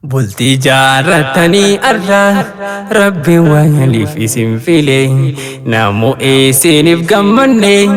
بلتي جارتني أرى ربي ويلي في سنفلي نامو إيسيني بقمني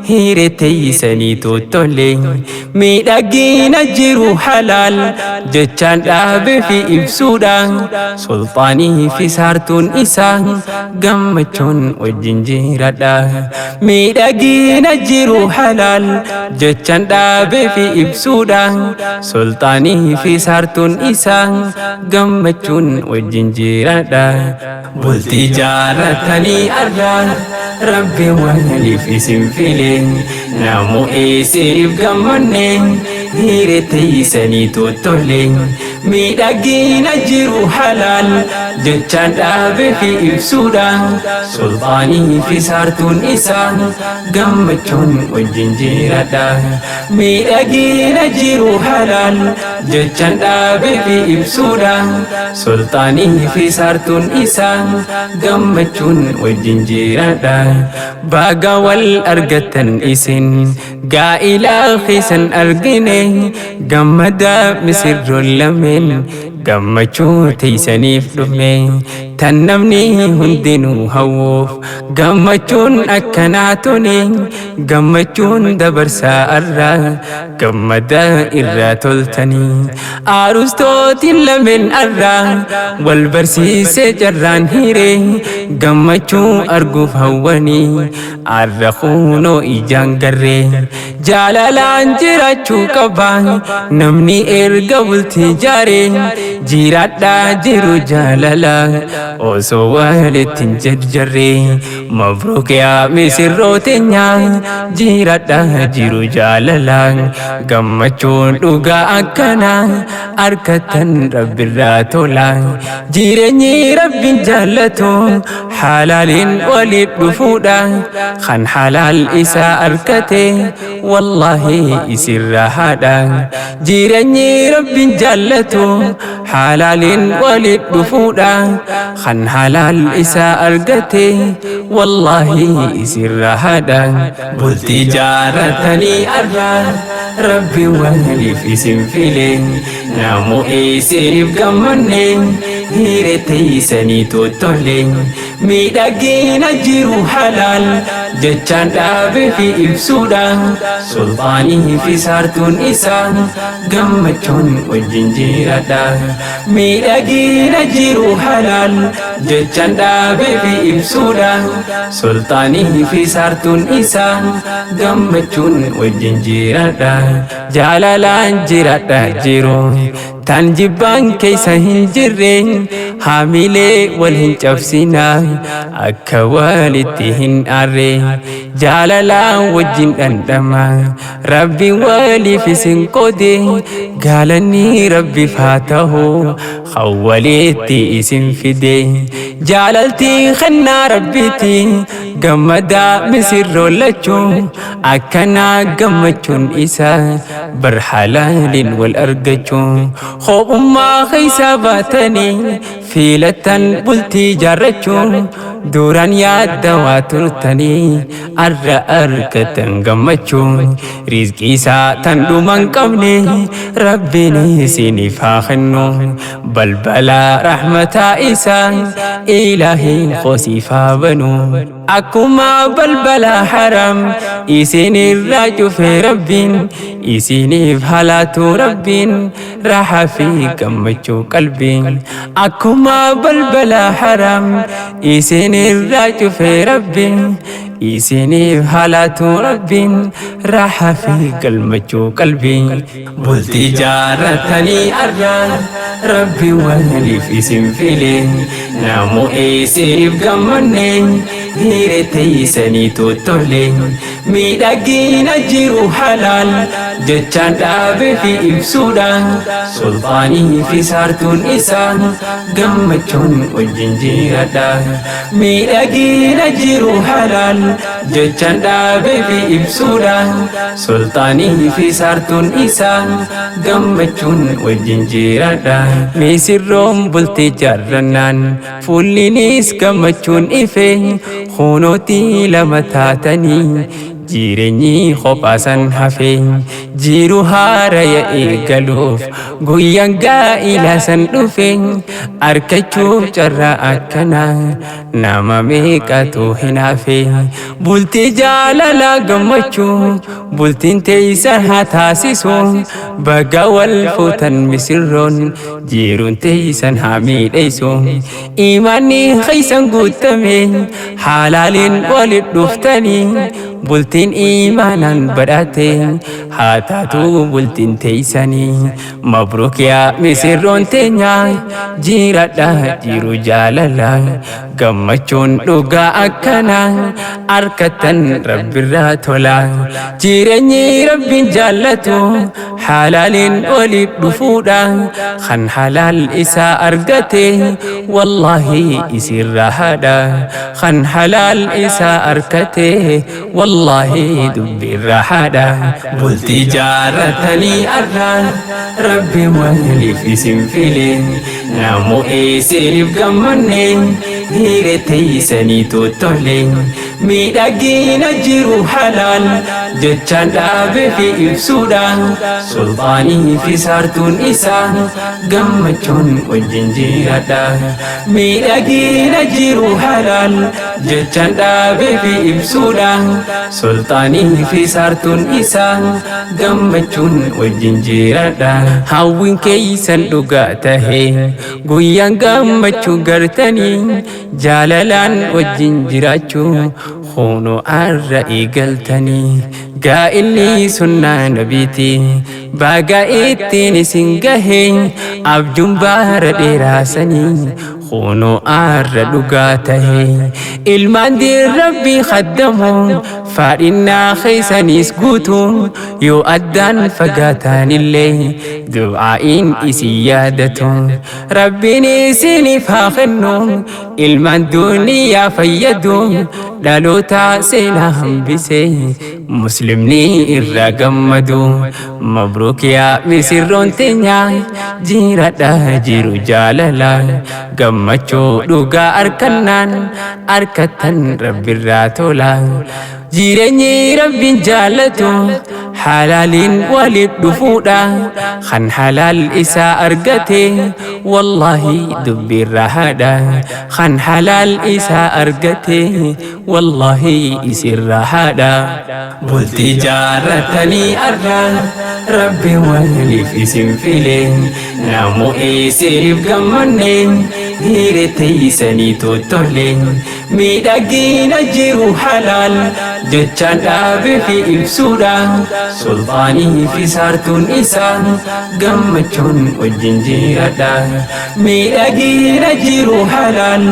هيرتي سني توتولي ميداقين جيرو حلال جتشان رابي في إبسودا سلطاني في سارتون إسان قمتشون وجنجيردا ميداقين جيرو حلال جتشان رابي في إبسودا سلطاني في سارتون إسان gammachuun wajjin jiraadha bultii jaaratanii arraa rabbi waliif isin file namu isiniif gammanne hireteysanii tottole miidhagina jiru halaal jechaan dhaabe fi ibsuudha sultaanii fi saartuun isaa gammachuun wajjin jiraadha miidhagina jiru halaal jechaan dhaabe fi ibsuudha sultaanii fi saartuun isaa gammachuun wajjin jiraadha baga wal argatan isin gaa'ilaa keessan argine gammada misirroon lameen gammachuu teeysaniif dhufe tan namni hundinuu hawwuuf gammachuun akkanaa tuni gammachuun dabarsaa arraa gammada irraa toltanii aarustootiin lameen arraa wal barsiisee jarraan hire gammachuu arguuf hawwanii arra kunoo ijaan garree jaalalaan jiraachuu qaba namni erga bultii jaaree jiraadhaa jiru jaalala osoo walittiin jarjarre mabruuk yaa misirrooteenya jiraadhaa jiru jaalala gammachuun dhugaa akkana arkatan rabbirraa tola jireenyi rabbiin jaallatu halaaliin waliif dhufuudha kan halaal isaa arkate wallahi isirraa haadha jireenyi rabbiin jaallatu halaaliin waliif dhufuudha kan halaal isaa argate wallahi isirraa haadha bultii jaaratanii arraa rabbi waliif isin file namu isiniif gammanne hireteysanii tottole miidhagina jiru halaal jechaan dhaabe fi ibsuudha sultaanii fi saartuun isaa gammachuun wajjin jiraadha miidhagina jiru halaal jechaan dhaabe fi ibsuudha sultaanii fi saartuun isaa gammachuun wajjin jiraadha jaalalaan jiraadha jiru tan jibbaan keessa hin jirre haamilee wal hin cabsina akka walitti hin aarre jaalalaan wajjin dhandhama rabbi waliif isin qoode gaalanni rabbiif haa ta'u kan walitti isin fide jaalaltii kennaa rabbiiti gammadaa misirroo lachuu akkanaa gammachuun isaa bar halaaliin wal argachuu خوما خيسا باتني فيلتن بلتي جارچو دوران ياد دواترتني أركتن غمچو رزقي ساتن دومن قبني ربني سيني فاخنو بلبلا رحمتا إسا إلهي خصيفا بنو أكما بلبلا حرم إسيني الراجو في ربين إسيني فهلاتو ربين راح في قمچو قلبي أكما بلبلا حرم إسيني الراجو في ربي إسيني فهلاتو ربين راح في قلمچو قلبي بلتي جارتني أرى ربي ولي في سنفلي نامو إسيني بقمني hireteysanii tottole miidhagina jiru halaal jechaan dhaabe fi ibsuudha sultaanii fi saartuun isaa gammachuun wajjin jiraadha miidhagina jiru halaal jechaan dhaabe fi ibsuudha sultaanii fi saartuun isaa gammachuun wajjin jiraadha misirroon bultii jaarrannaan fuullinis gammachuun ife خونوتي لما تاتني jireenyi kophasan hafee jiru haara yaa'ee galuuf guyyaan gaa'ila san dhufe argachuuf carraa akkanaa nama meeqatu hin hafe bultii jaalala gammachuu bultiin teeysan haa taasisu baga wal fuutan misirroon jiruun teeysan haa miidheysu imaanni keeysan guutame halaaliin walit dhuftanii bultiin imaanan badhaate haa taatu bultiin teeysanii mabruuk yaa misirroon teenya jiradha jiru jaalala gammachuun dhugaa akkana arkattan rabbirraa tola jireenyi rabbiin jaallatu halaaliin waliif dhufuudha kan halaal isaa argate wallahi isirraa haadha kan halaal isaa argate wallahi dubbirraa haadha bultii jaaratanii arra rabbi waliif isin file namu isiniif gammanne hiire teeysanii tottole miidhagina jiru halaal jechaan dhaabe fi ibsuudha sultaanii fi saartuun isaa gammachuun wajjin jiradha miidhagina jiru halaal jechaan dhaabe fi ibsuudha sultaanii fi saartuun isaa gammachuun wajjin jiradha hawwiin keeysan dhugaa tahe guyyaan gammachuu gartanii jaalalaan wajjin jiraachuu khunu arra eegaltanii gaa'illi sunnaa nabiiti baga ittiin isin gahe abjuun baara dheeraasanii khunu arra dhugaa tahe ilmaan diin rabbii khaddamu faadhinnaa keeysaniis guutu yoo addaan fagaataanillee du'aa'iin isin yaadatu rabbiin isiniif haa kennu ilmaan duniyaa fayyadu dhaloota seenaa hambise muslimni irraa gammadu mabruuk yaa misirroon teenya jiradha jiru jaalala gammachuu dhugaa arkannaan arkattan rabbirraa tola jireenyi rabbiin jaallatu halaaliin waliif dhufuudha kan halaal isaa argate wallahi dubbirraa haadha kan halaal isaa argate wallahi isirraa haadha bultii jaaratanii arra rabbi waliif isin file namu isiniif gammanne hiire teeysanii tottole miidhagina jiru halaal jechaan dhaabe fi ibsuudha sultaanii fi saartuun isaa gammachuun wajjin jiradha miidhagina jiru halaal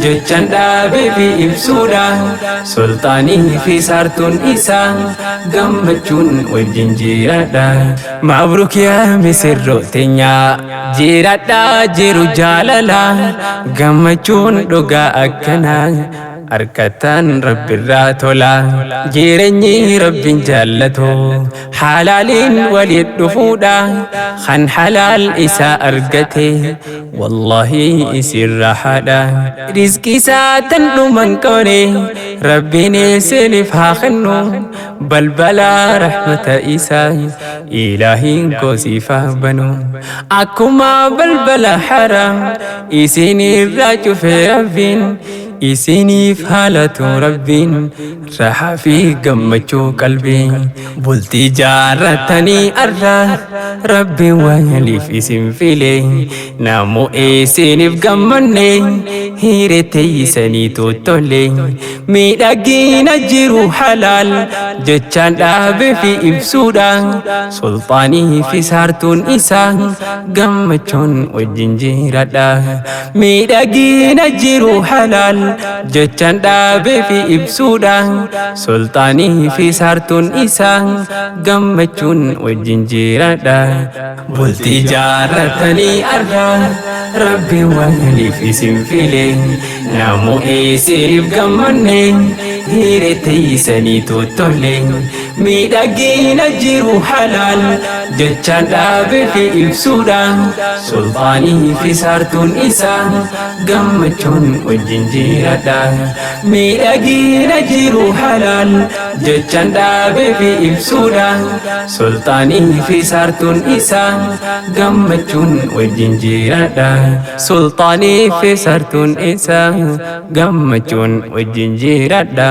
jechaan dhaabe fi ibsuudha sultaanii fi saartuun isaa gammachuun wajjin jiradha mabruuk yaa misirroo teenya jiradha jiru jaalala gammachuun dhugaa akkana arkattan rabbirraa tola jireenyi rabbiin jaallatu halaaliin waliif dhufuudha kan halaal isaa argate wallahi isirraa haadha rizqii isaa tan dhuman qabne rabbiin isiniif haa kennu balbala rahmata isaa ilaahiin koosiifaa banu akkuma balbala haram isinirraa cufe rabbiin isiniif haalatu rabbiin rahaa fi gammachuu qalbii bultii jaaratanii arra rabbi waliif isin file namu isiniif gammanne hiire teeysanii tottole miidhagina jiru halaal jechaan dhaabe fi ibsuudha sultaanii fi saartuun isaa gammachuun wajjin jiradha miidhagina jiru halaal jechaan dhaabe fi ibsuudha sultaanii fi saartuun isaa gammachuun wajjin jiradha bultii jaaratanii arra rabbi waliif isin file namu isiniif gammanne hiire teeysanii tottole miidhagina jiru halaal jechaan dhaabee fi ibsuudha sultaanii fi saartuun isaa gammachuun wajjin jiraadha miidhagina jiru halaal jechaan dhaabee fi ibsuudha sultaanii fi saartuun isaa gammachuun wajjin jiraadha sultaanii fi saartuun isaa gammachuun wajjin jiraadha